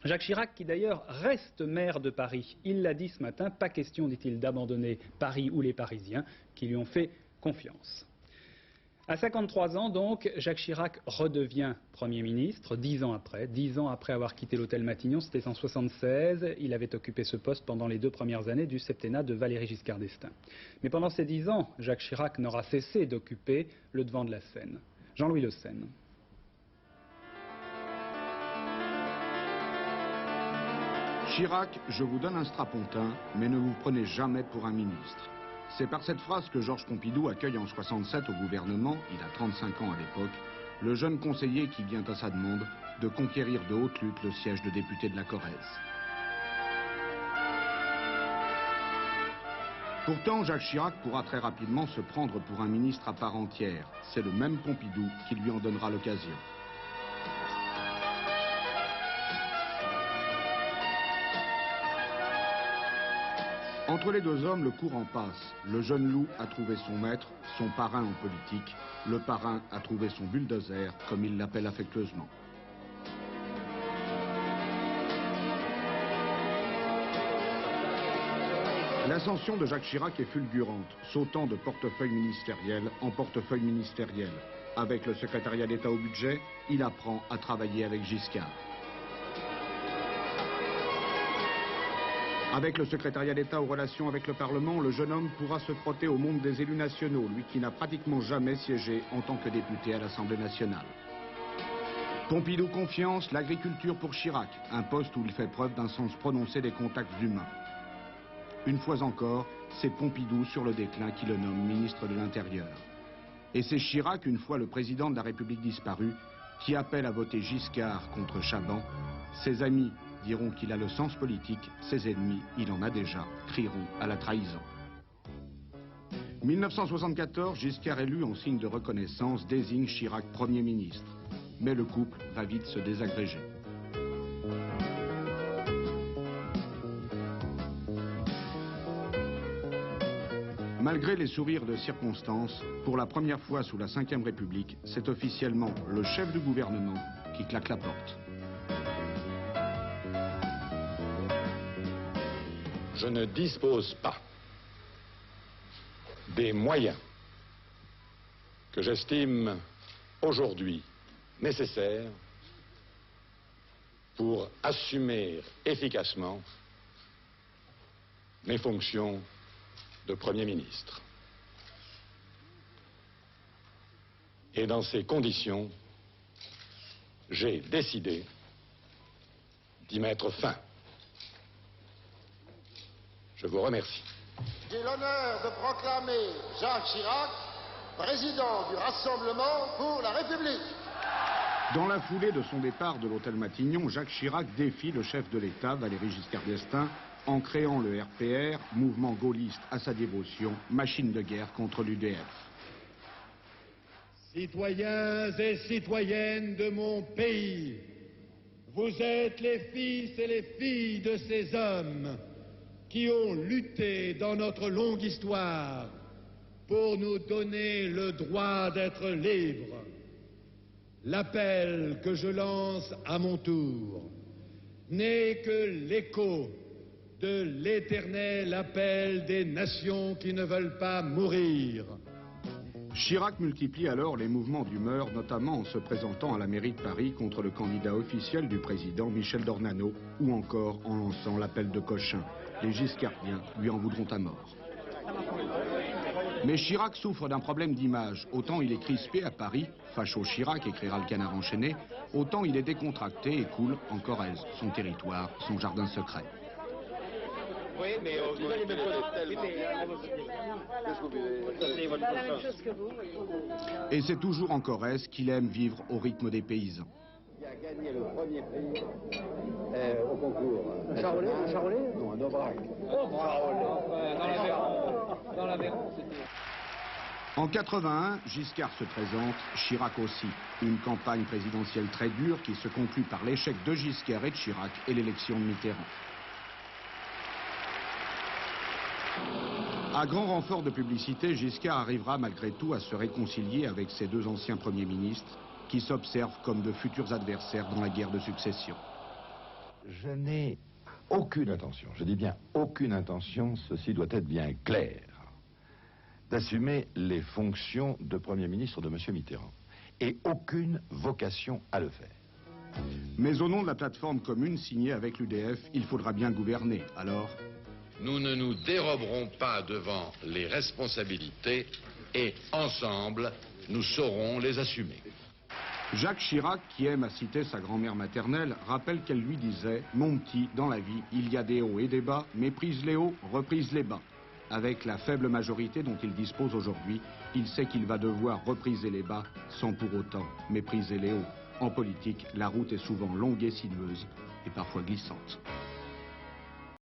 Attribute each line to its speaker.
Speaker 1: Jacques Chirac, qui d'ailleurs reste maire de Paris, il l'a dit ce matin, pas question, dit-il, d'abandonner Paris ou les Parisiens qui lui ont fait confiance. À 53 ans, donc, Jacques Chirac redevient Premier ministre, 10 ans après avoir quitté l'hôtel Matignon, c'était en 1976. Il avait occupé ce poste pendant les 2 premières années du septennat de Valéry Giscard d'Estaing. Mais pendant ces 10 ans, Jacques Chirac n'aura cessé d'occuper le devant de la scène. Jean-Louis Le Senne.
Speaker 2: Chirac, je vous donne un strapontin, mais ne vous prenez jamais pour un ministre. C'est par cette phrase que Georges Pompidou accueille en 67 au gouvernement, il a 35 ans à l'époque, le jeune conseiller qui vient à sa demande de conquérir de haute lutte le siège de député de la Corrèze. Pourtant, Jacques Chirac pourra très rapidement se prendre pour un ministre à part entière. C'est le même Pompidou qui lui en donnera l'occasion. Entre les deux hommes, le courant passe. Le jeune loup a trouvé son maître, son parrain en politique. Le parrain a trouvé son bulldozer, comme il l'appelle affectueusement. L'ascension de Jacques Chirac est fulgurante, sautant de portefeuille ministériel en portefeuille ministériel. Avec le secrétariat d'État au budget, il apprend à travailler avec Giscard. Avec le secrétariat d'État aux relations avec le Parlement, le jeune homme pourra se frotter au monde des élus nationaux, lui qui n'a pratiquement jamais siégé en tant que député à l'Assemblée nationale. Pompidou confiance, l'agriculture pour Chirac, un poste où il fait preuve d'un sens prononcé des contacts humains. Une fois encore, c'est Pompidou sur le déclin qui le nomme ministre de l'Intérieur. Et c'est Chirac, une fois le président de la République disparu, qui appelle à voter Giscard contre Chaban. Ses amis diront qu'il a le sens politique, ses ennemis, il en a déjà, crieront à la trahison. 1974, Giscard élu en signe de reconnaissance désigne Chirac Premier ministre. Mais le couple va vite se désagréger. Malgré les sourires de circonstance, pour la première fois sous la Ve République, c'est officiellement le chef du gouvernement qui claque la porte.
Speaker 3: Je ne dispose pas des moyens que j'estime aujourd'hui nécessaires pour assumer efficacement mes fonctions de Premier ministre. Et dans ces conditions, j'ai décidé d'y mettre fin. Je vous remercie.
Speaker 4: J'ai l'honneur de proclamer Jacques Chirac président du Rassemblement pour la République.
Speaker 2: Dans la foulée de son départ de l'hôtel Matignon, Jacques Chirac défie le chef de l'État, Valéry Giscard d'Estaing, en créant le RPR, mouvement gaulliste à sa dévotion, machine de guerre contre l'UDF.
Speaker 5: Citoyens et citoyennes de mon pays, vous êtes les fils et les filles de ces hommes qui ont lutté dans notre longue histoire pour nous donner le droit d'être libres. L'appel que je lance à mon tour n'est que l'écho de l'éternel appel des nations qui ne veulent pas mourir.
Speaker 2: Chirac multiplie alors les mouvements d'humeur, notamment en se présentant à la mairie de Paris contre le candidat officiel du président Michel Dornano, ou encore en lançant l'appel de Cochin. Les Giscardiens lui en voudront à mort. Mais Chirac souffre d'un problème d'image. Autant il est crispé à Paris, facho Chirac, écrira le Canard enchaîné, autant il est décontracté et cool en Corrèze, son territoire, son jardin secret.
Speaker 6: Oui, mais la même chose que vous.
Speaker 2: Et c'est toujours en Corrèze qu'il aime vivre au rythme des paysans.
Speaker 7: Il a gagné le premier prix au concours.
Speaker 6: Charolais
Speaker 7: Non, un Aubrac.
Speaker 6: Dans l'Aveyron, c'était...
Speaker 2: En 81, Giscard se présente, Chirac aussi. Une campagne présidentielle très dure qui se conclut par l'échec de Giscard et de Chirac et l'élection de Mitterrand. À grand renfort de publicité, Giscard arrivera malgré tout à se réconcilier avec ses deux anciens premiers ministres qui s'observent comme de futurs adversaires dans la guerre de succession.
Speaker 8: Je n'ai aucune intention, je dis bien aucune intention, ceci doit être bien clair, d'assumer les fonctions de Premier ministre de M. Mitterrand. Et aucune vocation à le faire.
Speaker 2: Mais au nom de la plateforme commune signée avec l'UDF, il faudra bien gouverner. Alors,
Speaker 9: nous ne nous déroberons pas devant les responsabilités et ensemble, nous saurons les assumer.
Speaker 2: Jacques Chirac, qui aime à citer sa grand-mère maternelle, rappelle qu'elle lui disait « Mon petit, dans la vie, il y a des hauts et des bas, mais prise les hauts, reprise les bas ». Avec la faible majorité dont il dispose aujourd'hui, il sait qu'il va devoir repriser les bas sans pour autant mépriser les hauts. En politique, la route est souvent longue et sinueuse et parfois glissante.